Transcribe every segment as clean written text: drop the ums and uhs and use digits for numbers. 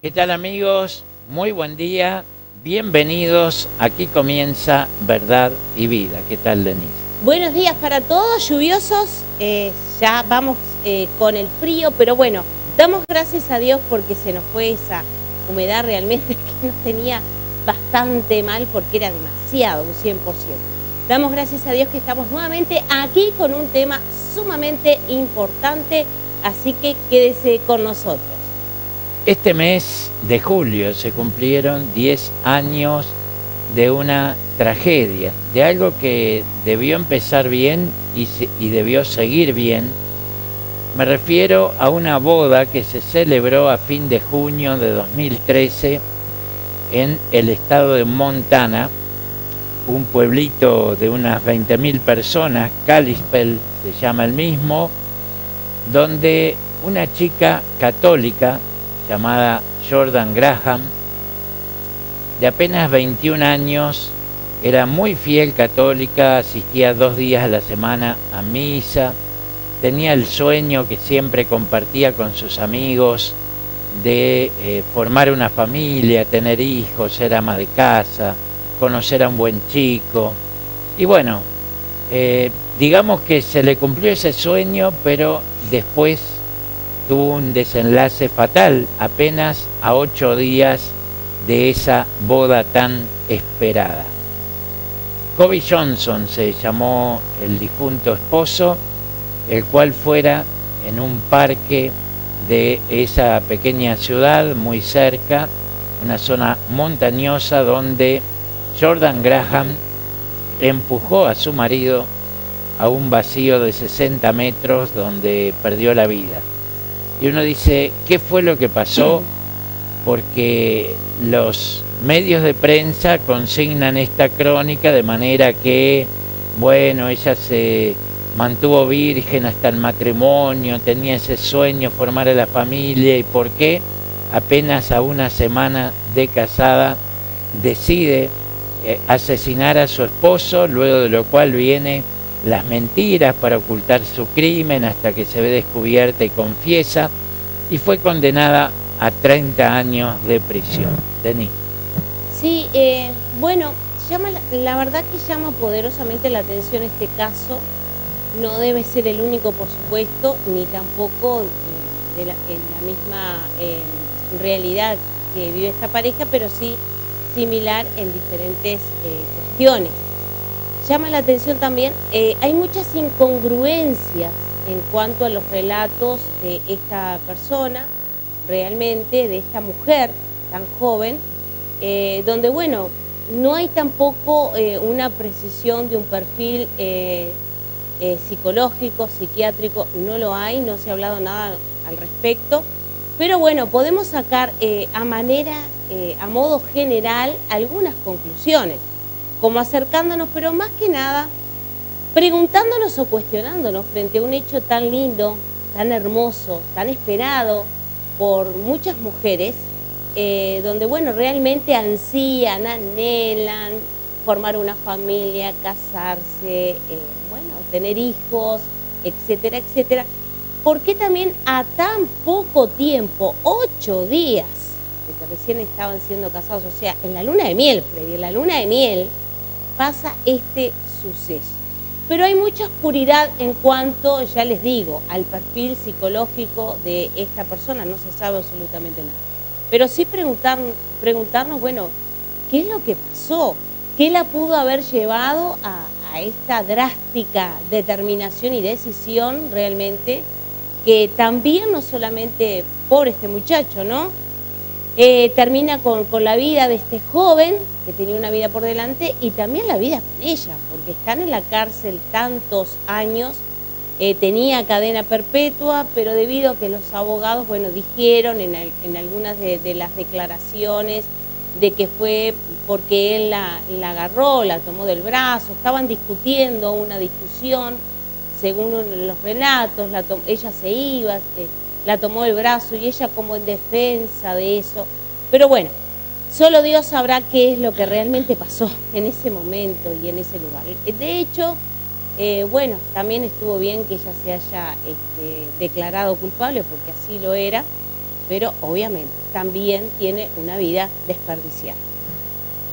¿Qué tal amigos? Muy buen día, bienvenidos. Aquí comienza Verdad y Vida. ¿Qué tal, Denise? Buenos días para todos, lluviosos, ya vamos con el frío, pero bueno, damos gracias a Dios porque se nos fue esa humedad realmente que nos tenía bastante mal porque era demasiado, un 100%. Damos gracias a Dios que estamos nuevamente aquí con un tema sumamente importante, así que quédese con nosotros. Este mes de julio se cumplieron 10 años de una tragedia, de algo que debió empezar bien y debió seguir bien. Me refiero a una boda que se celebró a fin de junio de 2013 en el estado de Montana, un pueblito de unas 20.000 personas, Kalispell se llama el mismo, donde una chica católica llamada Jordan Graham, de apenas 21 años, era muy fiel católica, asistía 2 días a la semana a misa, tenía el sueño que siempre compartía con sus amigos de formar una familia, tener hijos, ser ama de casa, conocer a un buen chico. Y bueno, digamos que se le cumplió ese sueño, pero después tuvo un desenlace fatal, apenas a 8 días de esa boda tan esperada. Kobe Johnson se llamó el difunto esposo, el cual fuera en un parque de esa pequeña ciudad muy cerca, una zona montañosa donde Jordan Graham empujó a su marido a un vacío de 60 metros donde perdió la vida. Y uno dice, ¿qué fue lo que pasó? Porque los medios de prensa consignan esta crónica de manera que, bueno, ella se mantuvo virgen hasta el matrimonio, tenía ese sueño, formar a la familia, y por qué apenas a una semana de casada decide asesinar a su esposo, luego de lo cual vienen las mentiras para ocultar su crimen hasta que se ve descubierta y confiesa, y fue condenada a 30 años de prisión. Denis. Sí, bueno, la verdad que llama poderosamente la atención este caso. No debe ser el único, por supuesto, ni tampoco en la misma realidad que vive esta pareja, pero sí similar en diferentes cuestiones. Llama la atención también, hay muchas incongruencias en cuanto a los relatos de esta persona, realmente, de esta mujer tan joven, donde, bueno, no hay tampoco una precisión de un perfil psicológico, psiquiátrico, no lo hay, no se ha hablado nada al respecto, pero bueno, podemos sacar a modo general, algunas conclusiones, como acercándonos, pero más que nada, preguntándonos o cuestionándonos frente a un hecho tan lindo, tan hermoso, tan esperado por muchas mujeres, donde, bueno, realmente ansían, anhelan formar una familia, casarse, bueno, tener hijos, etcétera, etcétera. ¿Por qué también a tan poco tiempo, 8 días, de que recién estaban siendo casados, o sea, en la luna de miel, Freddy, en la luna de miel, pasa este suceso? Pero hay mucha oscuridad en cuanto, ya les digo, al perfil psicológico de esta persona, no se sabe absolutamente nada. Pero sí preguntarnos, bueno, ¿qué es lo que pasó? ¿Qué la pudo haber llevado a esta drástica determinación y decisión realmente? Que también, no solamente por este muchacho, ¿no? Termina con la vida de este joven, que tenía una vida por delante, y también la vida con ella, porque están en la cárcel tantos años, tenía cadena perpetua, pero debido a que los abogados, bueno, dijeron en algunas de las declaraciones de que fue porque él la agarró, la tomó del brazo, estaban discutiendo una discusión, según los relatos, ella se iba, la tomó del brazo y ella como en defensa de eso. Pero bueno, solo Dios sabrá qué es lo que realmente pasó en ese momento y en ese lugar. De hecho, bueno, también estuvo bien que ella se haya declarado culpable, porque así lo era, pero obviamente también tiene una vida desperdiciada.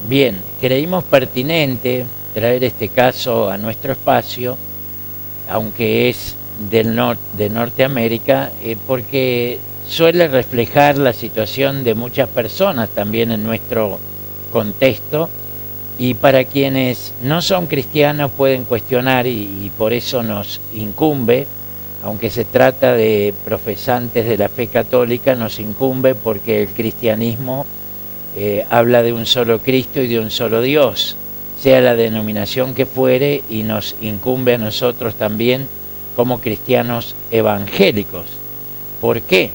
Bien, creímos pertinente traer este caso a nuestro espacio, aunque es de Norteamérica, porque suele reflejar la situación de muchas personas también en nuestro contexto, y para quienes no son cristianos pueden cuestionar y por eso nos incumbe, aunque se trata de profesantes de la fe católica, nos incumbe porque el cristianismo habla de un solo Cristo y de un solo Dios, sea la denominación que fuere, y nos incumbe a nosotros también como cristianos evangélicos. ¿Por qué?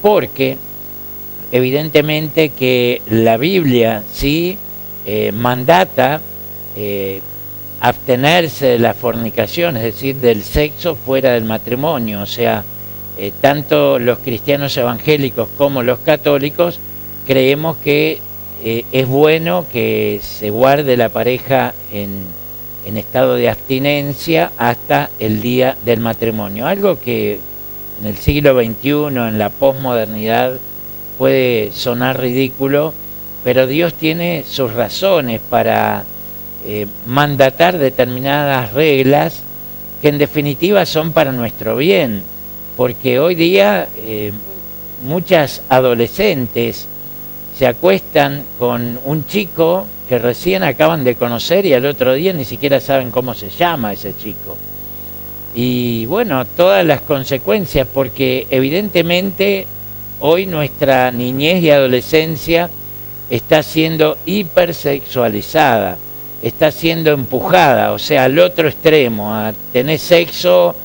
Porque evidentemente que la Biblia sí mandata abstenerse de la fornicación, es decir, del sexo fuera del matrimonio. O sea, tanto los cristianos evangélicos como los católicos creemos que es bueno que se guarde la pareja en estado de abstinencia hasta el día del matrimonio. Algo que en el siglo XXI, en la posmodernidad, puede sonar ridículo, pero Dios tiene sus razones para mandatar determinadas reglas que en definitiva son para nuestro bien, porque hoy día muchas adolescentes se acuestan con un chico que recién acaban de conocer y al otro día ni siquiera saben cómo se llama ese chico. Y bueno, todas las consecuencias, porque evidentemente hoy nuestra niñez y adolescencia está siendo hipersexualizada, está siendo empujada, o sea, al otro extremo, a tener sexo.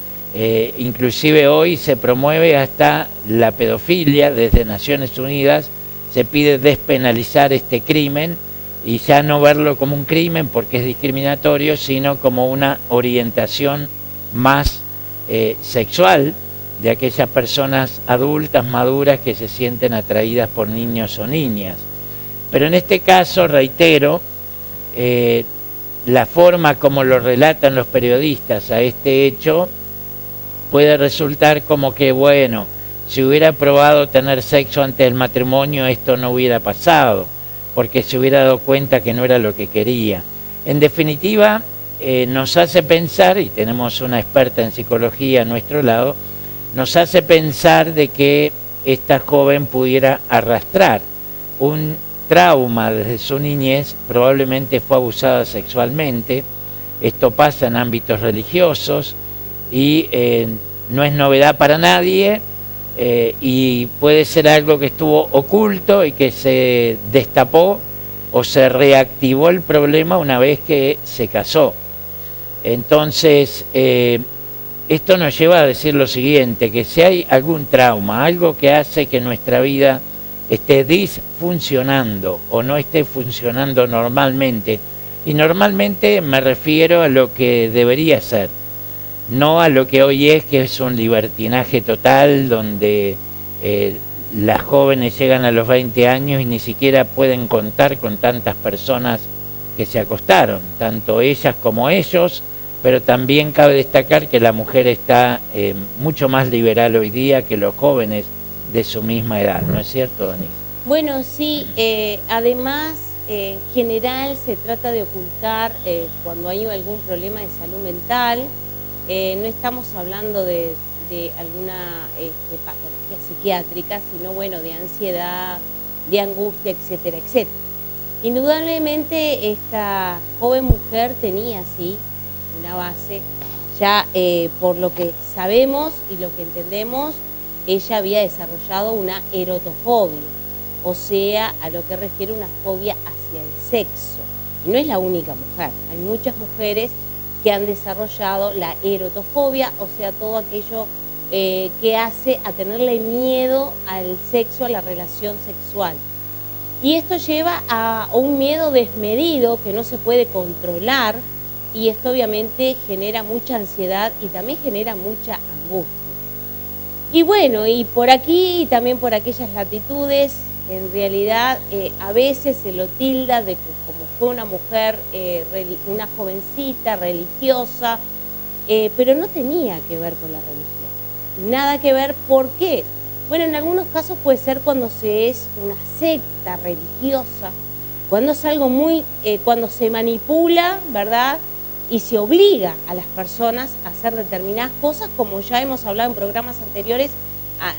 Inclusive hoy se promueve hasta la pedofilia. Desde Naciones Unidas se pide despenalizar este crimen y ya no verlo como un crimen porque es discriminatorio, sino como una orientación más sexual de aquellas personas adultas, maduras, que se sienten atraídas por niños o niñas. Pero en este caso, reitero, la forma como lo relatan los periodistas a este hecho puede resultar como que, bueno, si hubiera probado tener sexo antes del matrimonio, esto no hubiera pasado, porque se hubiera dado cuenta que no era lo que quería. En definitiva, nos hace pensar, y tenemos una experta en psicología a nuestro lado, nos hace pensar de que esta joven pudiera arrastrar un trauma desde su niñez, probablemente fue abusada sexualmente. Esto pasa en ámbitos religiosos y no es novedad para nadie, y puede ser algo que estuvo oculto y que se destapó o se reactivó el problema una vez que se casó. Entonces, esto nos lleva a decir lo siguiente, que si hay algún trauma, algo que hace que nuestra vida esté disfuncionando o no esté funcionando normalmente, y normalmente me refiero a lo que debería ser, no a lo que hoy es, que es un libertinaje total, donde las jóvenes llegan a los 20 años y ni siquiera pueden contar con tantas personas que se acostaron, tanto ellas como ellos, pero también cabe destacar que la mujer está mucho más liberal hoy día que los jóvenes de su misma edad, ¿no es cierto, Denise? Bueno, sí, además, en general se trata de ocultar cuando hay algún problema de salud mental. No estamos hablando de alguna patología psiquiátrica, sino bueno, de ansiedad, de angustia, etcétera, etcétera. Indudablemente esta joven mujer tenía, sí, una base, ya por lo que sabemos y lo que entendemos, ella había desarrollado una erotofobia, o sea, a lo que refiere una fobia hacia el sexo. Y no es la única mujer, hay muchas mujeres que han desarrollado la erotofobia, o sea, todo aquello que hace a tenerle miedo al sexo, a la relación sexual. Y esto lleva a un miedo desmedido que no se puede controlar, y esto obviamente genera mucha ansiedad y también genera mucha angustia. Y bueno, y por aquí y también por aquellas latitudes, en realidad a veces se lo tilda de que como fue una mujer, una jovencita religiosa, pero no tenía que ver con la religión. Nada que ver. ¿Por qué? Bueno, en algunos casos puede ser cuando se es una secta religiosa, cuando es algo muy, cuando se manipula, ¿verdad? Y se obliga a las personas a hacer determinadas cosas, como ya hemos hablado en programas anteriores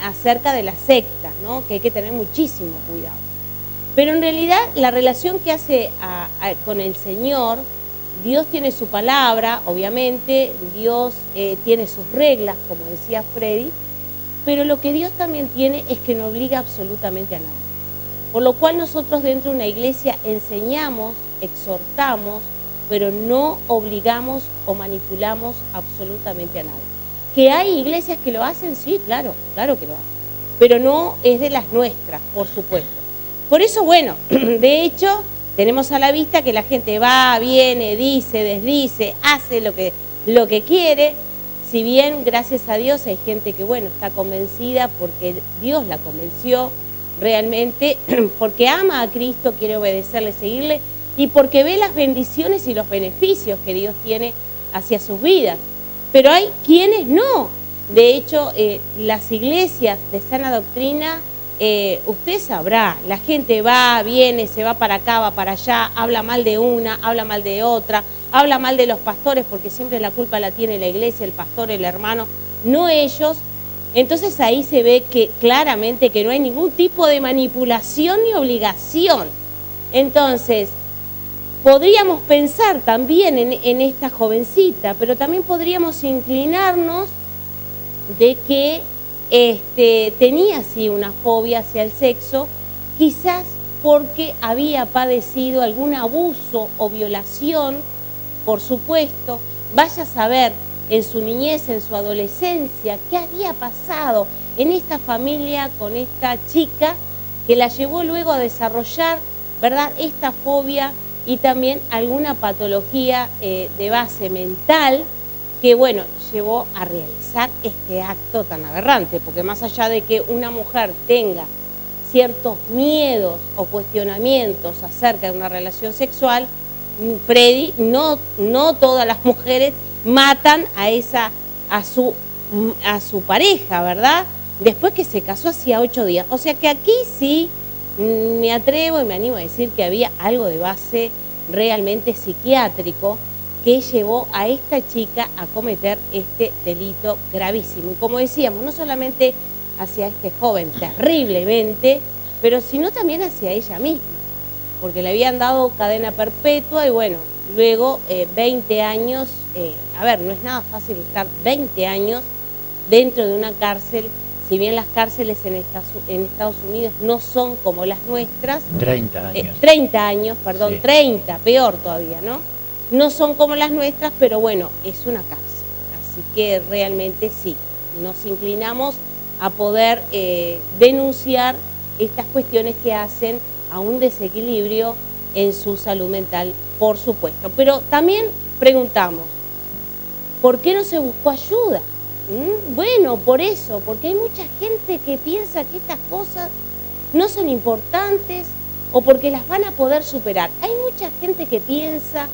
acerca de las sectas, ¿no? Que hay que tener muchísimo cuidado. Pero en realidad la relación que hace con el Señor, Dios tiene su palabra, obviamente, Dios tiene sus reglas, como decía Freddy, pero lo que Dios también tiene es que no obliga absolutamente a nadie. Por lo cual nosotros dentro de una iglesia enseñamos, exhortamos, pero no obligamos o manipulamos absolutamente a nadie. ¿Que hay iglesias que lo hacen? Sí, claro, claro que lo hacen. Pero no es de las nuestras, por supuesto. Por eso, bueno, de hecho, tenemos a la vista que la gente va, viene, dice, desdice, hace lo que quiere. Si bien, gracias a Dios, hay gente que, bueno, está convencida porque Dios la convenció realmente, porque ama a Cristo, quiere obedecerle, seguirle, y porque ve las bendiciones y los beneficios que Dios tiene hacia sus vidas. Pero hay quienes no. De hecho, las iglesias de sana doctrina, usted sabrá, la gente va, viene, se va para acá, va para allá, habla mal de una, habla mal de otra, habla mal de los pastores porque siempre la culpa la tiene la iglesia, el pastor, el hermano, no ellos. Entonces ahí se ve que claramente que no hay ningún tipo de manipulación ni obligación. Entonces, podríamos pensar también en esta jovencita, pero también podríamos inclinarnos de que tenía sí una fobia hacia el sexo, quizás porque había padecido algún abuso o violación, por supuesto, vaya a saber en su niñez, en su adolescencia, qué había pasado en esta familia con esta chica que la llevó luego a desarrollar, ¿verdad?, esta fobia y también alguna patología de base mental que, bueno, llevó a realizar este acto tan aberrante, porque más allá de que una mujer tenga ciertos miedos o cuestionamientos acerca de una relación sexual, Freddy, no todas las mujeres matan a su pareja, ¿verdad? Después que se casó hacía 8 días. O sea que aquí sí me atrevo y me animo a decir que había algo de base realmente psiquiátrico que llevó a esta chica a cometer este delito gravísimo. Y como decíamos, no solamente hacia este joven terriblemente, pero sino también hacia ella misma, porque le habían dado cadena perpetua y bueno, luego 20 años, a ver, no es nada fácil estar 20 años dentro de una cárcel, si bien las cárceles en Estados Unidos no son como las nuestras. 30 años. 30 años, perdón, sí. 30, peor todavía, ¿no? No son como las nuestras, pero bueno, es una cárcel. Así que realmente sí, nos inclinamos a poder denunciar estas cuestiones que hacen a un desequilibrio en su salud mental, por supuesto. Pero también preguntamos, ¿por qué no se buscó ayuda? Bueno, por eso, porque hay mucha gente que piensa que estas cosas no son importantes o porque las van a poder superar. Hay mucha gente que piensa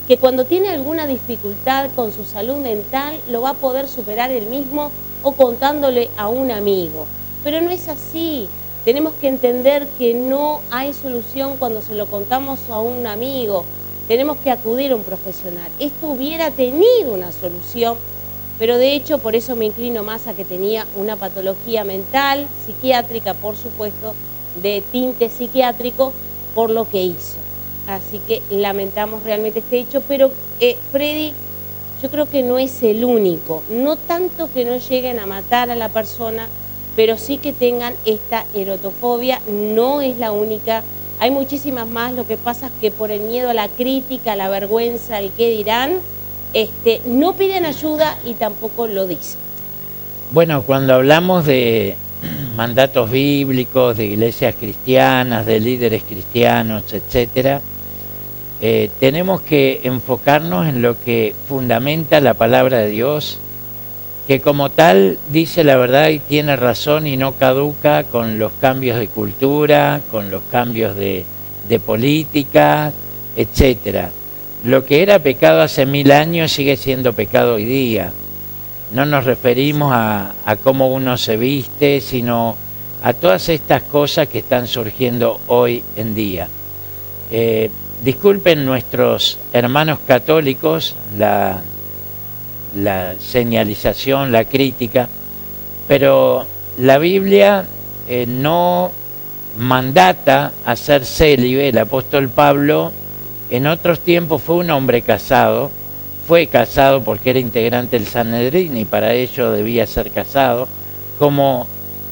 que cuando tiene alguna dificultad con su salud mental lo va a poder superar él mismo o contándole a un amigo. Pero no es así. Tenemos que entender que no hay solución cuando se lo contamos a un amigo. Tenemos que acudir a un profesional. Esto hubiera tenido una solución, pero de hecho por eso me inclino más a que tenía una patología mental, psiquiátrica, por supuesto, de tinte psiquiátrico, por lo que hizo. Así que lamentamos realmente este hecho, pero Freddy, yo creo que no es el único. No tanto que no lleguen a matar a la persona, pero sí que tengan esta erotofobia, no es la única. Hay muchísimas más, lo que pasa es que por el miedo a la crítica, a la vergüenza, al qué dirán, no piden ayuda y tampoco lo dicen. Bueno, cuando hablamos de mandatos bíblicos, de iglesias cristianas, de líderes cristianos, etcétera, tenemos que enfocarnos en lo que fundamenta la palabra de Dios, que como tal dice la verdad y tiene razón y no caduca con los cambios de cultura, con los cambios de política, etcétera. Lo que era pecado hace 1000 años sigue siendo pecado hoy día. No nos referimos a cómo uno se viste, sino a todas estas cosas que están surgiendo hoy en día. Disculpen nuestros hermanos católicos la señalización, la crítica, pero la Biblia no mandata a ser célibe. El apóstol Pablo en otros tiempos fue un hombre casado, fue casado porque era integrante del Sanedrín y para ello debía ser casado, como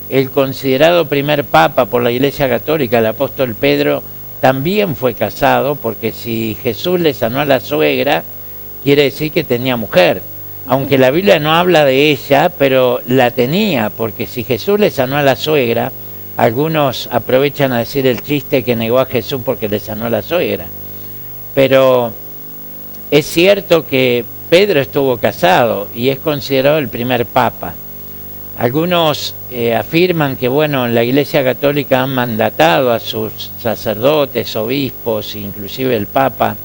el considerado primer papa por la Iglesia Católica, el apóstol Pedro, también fue casado, porque si Jesús le sanó a la suegra, quiere decir que tenía mujer. Aunque la Biblia no habla de ella, pero la tenía, porque si Jesús le sanó a la suegra, algunos aprovechan a decir el chiste que negó a Jesús porque le sanó a la suegra. Pero es cierto que Pedro estuvo casado y es considerado el primer papa. Algunos afirman que, bueno, en la Iglesia Católica han mandatado a sus sacerdotes, obispos, inclusive el Papa,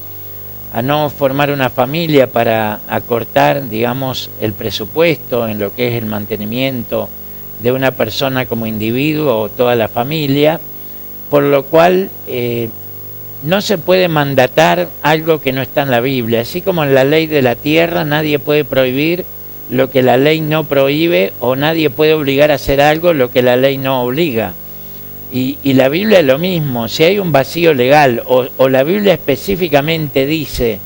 a no formar una familia para acortar, digamos, el presupuesto en lo que es el mantenimiento de una persona como individuo o toda la familia, por lo cual no se puede mandatar algo que no está en la Biblia. Así como en la ley de la tierra nadie puede prohibir lo que la ley no prohíbe, o nadie puede obligar a hacer algo lo que la ley no obliga. Y la Biblia es lo mismo. Si hay un vacío legal o la Biblia específicamente dice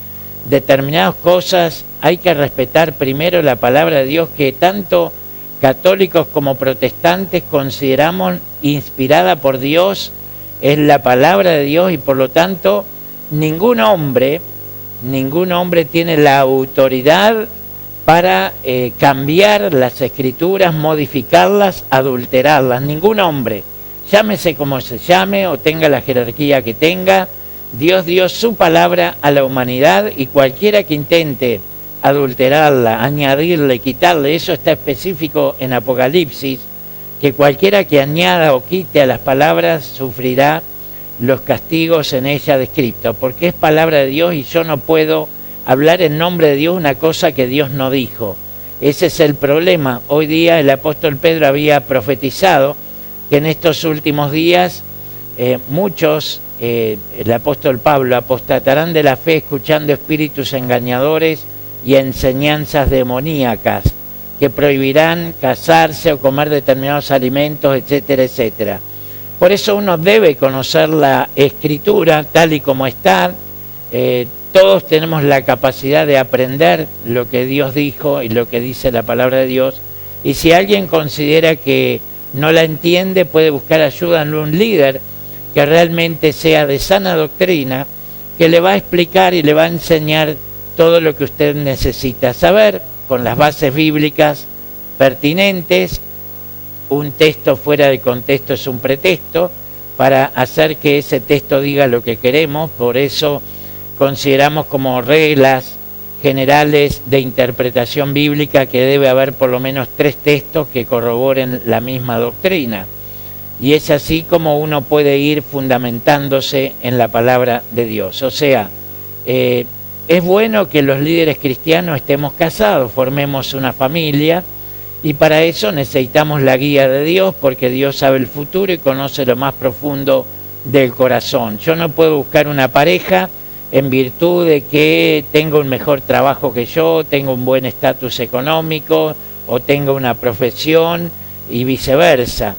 determinadas cosas, hay que respetar primero la palabra de Dios, que tanto católicos como protestantes consideramos inspirada por Dios. Es la palabra de Dios y por lo tanto ningún hombre tiene la autoridad para cambiar las escrituras, modificarlas, adulterarlas. Ningún hombre, llámese como se llame o tenga la jerarquía que tenga, Dios dio su palabra a la humanidad y cualquiera que intente adulterarla, añadirle, quitarle, eso está específico en Apocalipsis, que cualquiera que añada o quite a las palabras sufrirá los castigos en ella descritos, porque es palabra de Dios y yo no puedo hablar en nombre de Dios una cosa que Dios no dijo. Ese es el problema. Hoy día el apóstol Pedro había profetizado que en estos últimos días muchos, el apóstol Pablo, apostatarán de la fe escuchando espíritus engañadores y enseñanzas demoníacas, que prohibirán casarse o comer determinados alimentos, etcétera, etcétera. Por eso uno debe conocer la Escritura tal y como está. Todos tenemos la capacidad de aprender lo que Dios dijo y lo que dice la palabra de Dios. Y si alguien considera que no la entiende, puede buscar ayuda en un líder que realmente sea de sana doctrina, que le va a explicar y le va a enseñar todo lo que usted necesita saber, con las bases bíblicas pertinentes. Un texto fuera de contexto es un pretexto para hacer que ese texto diga lo que queremos. Por eso consideramos como reglas generales de interpretación bíblica que debe haber por lo menos 3 textos que corroboren la misma doctrina. Y es así como uno puede ir fundamentándose en la palabra de Dios. O sea, es bueno que los líderes cristianos estemos casados, formemos una familia, y para eso necesitamos la guía de Dios, porque Dios sabe el futuro y conoce lo más profundo del corazón. Yo no puedo buscar una pareja en virtud de que tenga un mejor trabajo que yo, tenga un buen estatus económico o tenga una profesión y viceversa.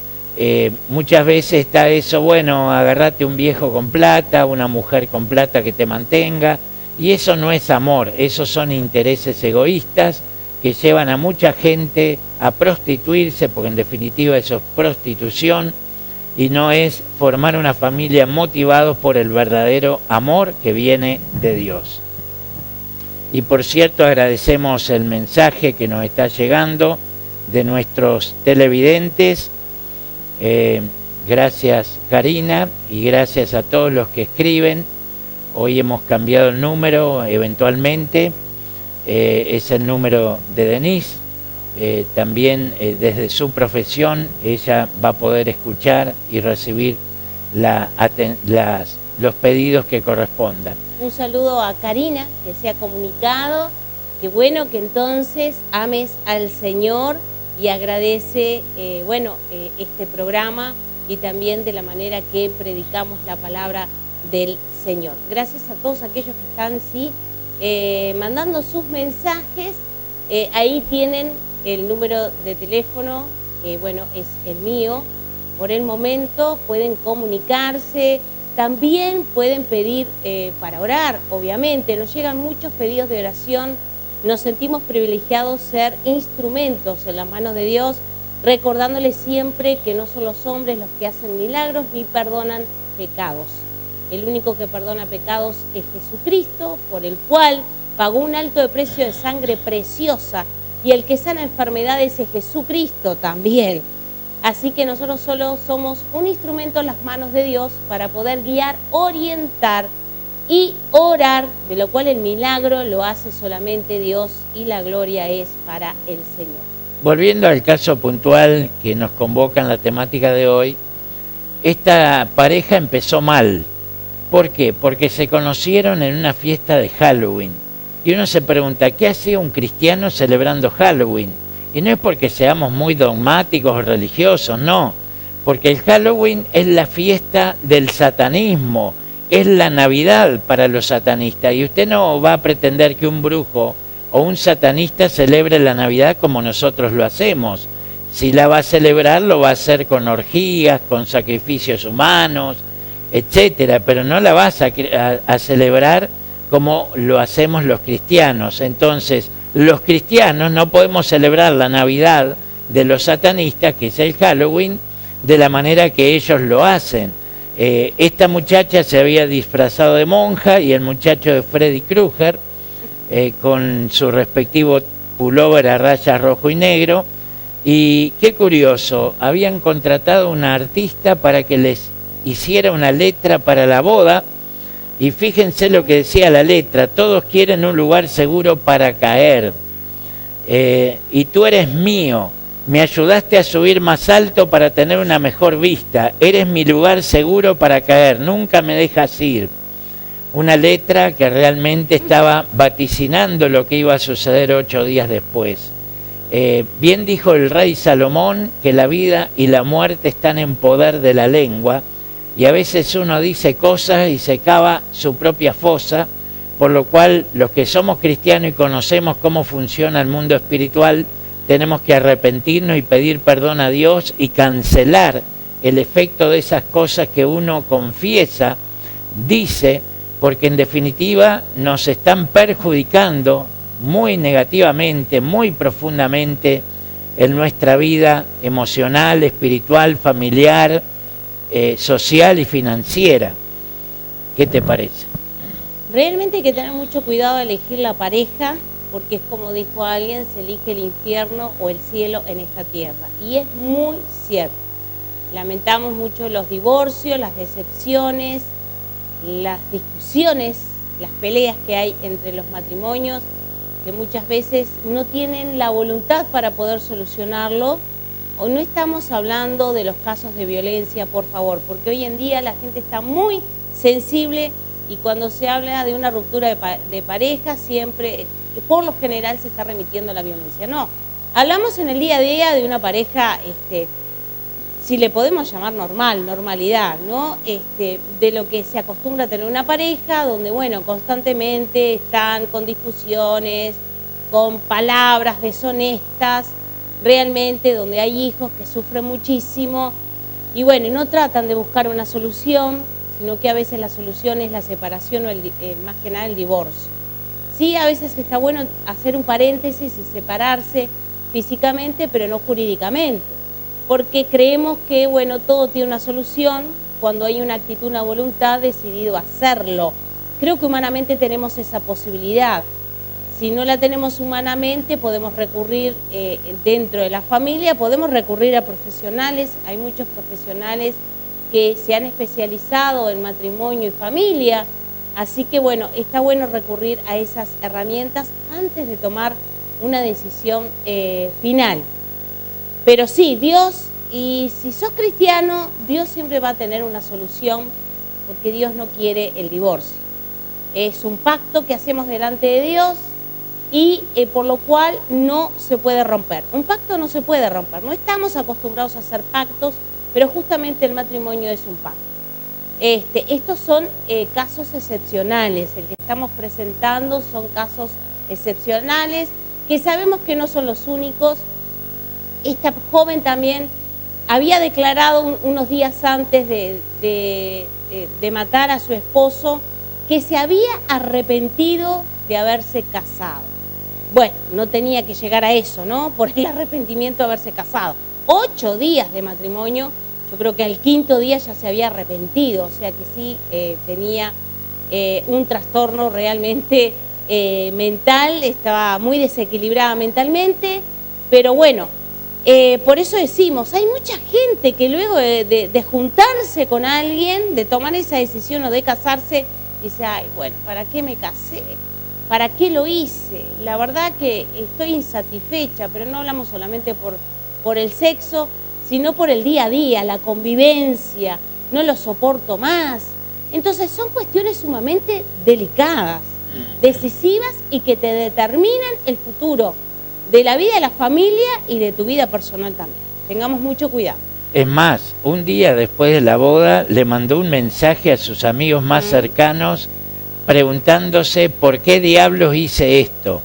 Muchas veces está eso, bueno, agarrate un viejo con plata, una mujer con plata que te mantenga, y eso no es amor, esos son intereses egoístas que llevan a mucha gente a prostituirse, porque en definitiva eso es prostitución, y no es formar una familia motivados por el verdadero amor que viene de Dios. Y por cierto, agradecemos el mensaje que nos está llegando de nuestros televidentes. Gracias Karina y gracias a todos los que escriben. Hoy hemos cambiado el número eventualmente, es el número de Denise. También desde su profesión ella va a poder escuchar y recibir los pedidos que correspondan. Un saludo a Karina, que se ha comunicado. Qué bueno que entonces ames al Señor y agradece, este programa y también de la manera que predicamos la palabra del Señor. Gracias a todos aquellos que están, mandando sus mensajes. Ahí tienen el número de teléfono, que es el mío. Por el momento pueden comunicarse, también pueden pedir para orar, obviamente. Nos llegan muchos pedidos de oración. Nos sentimos privilegiados ser instrumentos en las manos de Dios, recordándoles siempre que no son los hombres los que hacen milagros ni perdonan pecados. El único que perdona pecados es Jesucristo, por el cual pagó un alto de precio de sangre preciosa, y el que sana enfermedades es Jesucristo también. Así que nosotros solo somos un instrumento en las manos de Dios para poder guiar, orientar y orar, de lo cual el milagro lo hace solamente Dios y la gloria es para el Señor. Volviendo al caso puntual que nos convoca en la temática de hoy, esta pareja empezó mal. ¿Por qué? Porque se conocieron en una fiesta de Halloween. Y uno se pregunta, ¿qué hacía un cristiano celebrando Halloween? Y no es porque seamos muy dogmáticos o religiosos, no. Porque el Halloween es la fiesta del satanismo, es la Navidad para los satanistas. Y usted no va a pretender que un brujo o un satanista celebre la Navidad como nosotros lo hacemos. Si la va a celebrar, lo va a hacer con orgías, con sacrificios humanos, etcétera, pero no la vas a celebrar como lo hacemos los cristianos. Entonces, los cristianos no podemos celebrar la Navidad de los satanistas, que es el Halloween, de la manera que ellos lo hacen. Esta muchacha se había disfrazado de monja y el muchacho de Freddy Krueger, con su respectivo pullover a rayas rojo y negro. Y qué curioso, habían contratado a una artista para que les hiciera una letra para la boda, y fíjense lo que decía la letra: todos quieren un lugar seguro para caer, y tú eres mío, me ayudaste a subir más alto para tener una mejor vista, eres mi lugar seguro para caer, nunca me dejas ir. Una letra que realmente estaba vaticinando lo que iba a suceder 8 días después. Bien dijo el rey Salomón que la vida y la muerte están en poder de la lengua, y a veces uno dice cosas y se cava su propia fosa, por lo cual los que somos cristianos y conocemos cómo funciona el mundo espiritual, tenemos que arrepentirnos y pedir perdón a Dios y cancelar el efecto de esas cosas que uno confiesa, dice, porque en definitiva nos están perjudicando muy negativamente, muy profundamente en nuestra vida emocional, espiritual, familiar, social y financiera. ¿Qué te parece? Realmente hay que tener mucho cuidado de elegir la pareja, porque es como dijo alguien, se elige el infierno o el cielo en esta tierra. Y es muy cierto. Lamentamos mucho los divorcios, las decepciones, las discusiones, las peleas que hay entre los matrimonios, que muchas veces no tienen la voluntad para poder solucionarlo. Hoy no estamos hablando de los casos de violencia, por favor, porque hoy en día la gente está muy sensible y cuando se habla de una ruptura de pareja, siempre, por lo general, se está remitiendo a la violencia. No, hablamos en el día a día de una pareja, si le podemos llamar normalidad, ¿no? De lo que se acostumbra a tener una pareja, donde, constantemente están con discusiones, con palabras deshonestas, realmente donde hay hijos que sufren muchísimo y no tratan de buscar una solución, sino que a veces la solución es la separación o más que nada el divorcio. Sí, a veces está bueno hacer un paréntesis y separarse físicamente, pero no jurídicamente, porque creemos que todo tiene una solución cuando hay una actitud, una voluntad decidido a hacerlo. Creo que humanamente tenemos esa posibilidad. Si no la tenemos humanamente, podemos recurrir dentro de la familia, podemos recurrir a profesionales. Hay muchos profesionales que se han especializado en matrimonio y familia. Así que está bueno recurrir a esas herramientas antes de tomar una decisión final. Pero sí, Dios, y si sos cristiano, Dios siempre va a tener una solución, porque Dios no quiere el divorcio. Es un pacto que hacemos delante de Dios, y por lo cual no se puede romper. Un pacto no se puede romper, no estamos acostumbrados a hacer pactos, pero justamente el matrimonio es un pacto. Estos son casos excepcionales, el que estamos presentando son casos excepcionales, que sabemos que no son los únicos. Esta joven también había declarado unos días antes de matar a su esposo que se había arrepentido de haberse casado. Bueno, no tenía que llegar a eso, ¿no? Por el arrepentimiento de haberse casado. 8 días de matrimonio, yo creo que al 5.º día ya se había arrepentido, o sea que sí tenía un trastorno realmente mental, estaba muy desequilibrada mentalmente, pero bueno, por eso decimos, hay mucha gente que luego de juntarse con alguien, de tomar esa decisión o de casarse, dice, ay, bueno, ¿para qué me casé? ¿Para qué lo hice? La verdad que estoy insatisfecha, pero no hablamos solamente por el sexo, sino por el día a día, la convivencia, no lo soporto más. Entonces son cuestiones sumamente delicadas, decisivas y que te determinan el futuro de la vida de la familia y de tu vida personal también. Tengamos mucho cuidado. Es más, un día después de la boda le mandó un mensaje a sus amigos más cercanos preguntándose por qué diablos hice esto.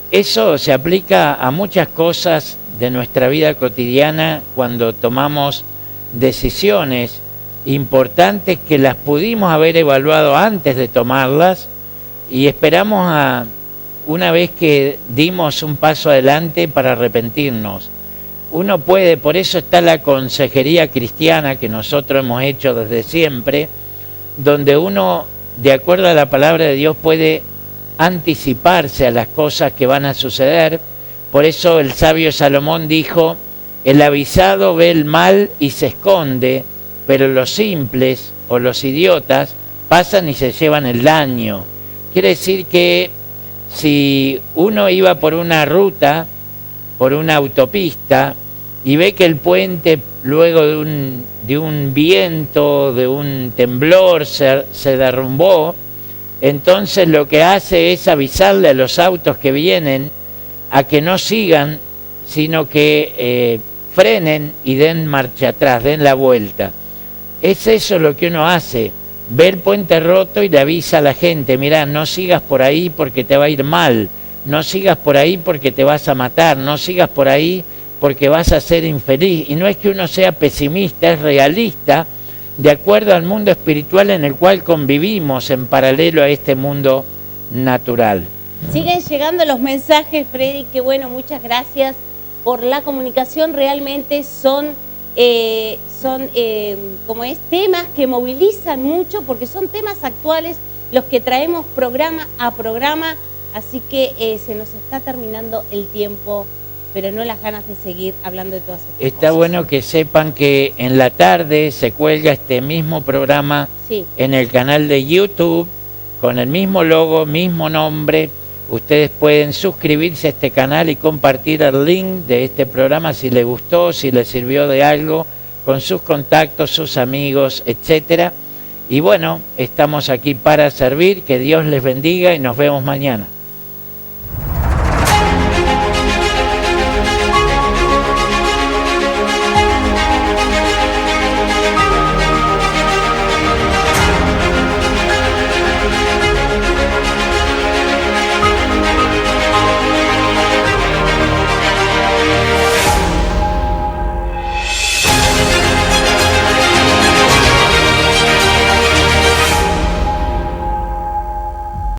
Eso se aplica a muchas cosas de nuestra vida cotidiana cuando tomamos decisiones importantes que las pudimos haber evaluado antes de tomarlas y esperamos a una vez que dimos un paso adelante para arrepentirnos. Uno puede, por eso está la consejería cristiana que nosotros hemos hecho desde siempre, donde uno, de acuerdo a la palabra de Dios, puede anticiparse a las cosas que van a suceder. Por eso el sabio Salomón dijo, el avisado ve el mal y se esconde, pero los simples o los idiotas pasan y se llevan el daño. Quiere decir que si uno iba por una ruta, por una autopista, y ve que el puente luego de un viento, de un temblor se derrumbó, entonces lo que hace es avisarle a los autos que vienen a que no sigan, sino que frenen y den marcha atrás, den la vuelta. Es eso lo que uno hace, ve el puente roto y le avisa a la gente, mirá, no sigas por ahí porque te va a ir mal, no sigas por ahí porque te vas a matar, no sigas por ahí porque vas a ser infeliz. Y no es que uno sea pesimista, es realista, de acuerdo al mundo espiritual en el cual convivimos en paralelo a este mundo natural. Siguen llegando los mensajes, Freddy, que bueno, muchas gracias por la comunicación. Realmente son como es, temas que movilizan mucho porque son temas actuales los que traemos programa a programa, así que se nos está terminando el tiempo, pero no las ganas de seguir hablando de todas estas cosas. Está bueno que sepan que en la tarde se cuelga este mismo programa en el canal de YouTube, con el mismo logo, mismo nombre. Ustedes pueden suscribirse a este canal y compartir el link de este programa si les gustó, si les sirvió de algo, con sus contactos, sus amigos, etcétera. Y bueno, estamos aquí para servir, que Dios les bendiga y nos vemos mañana.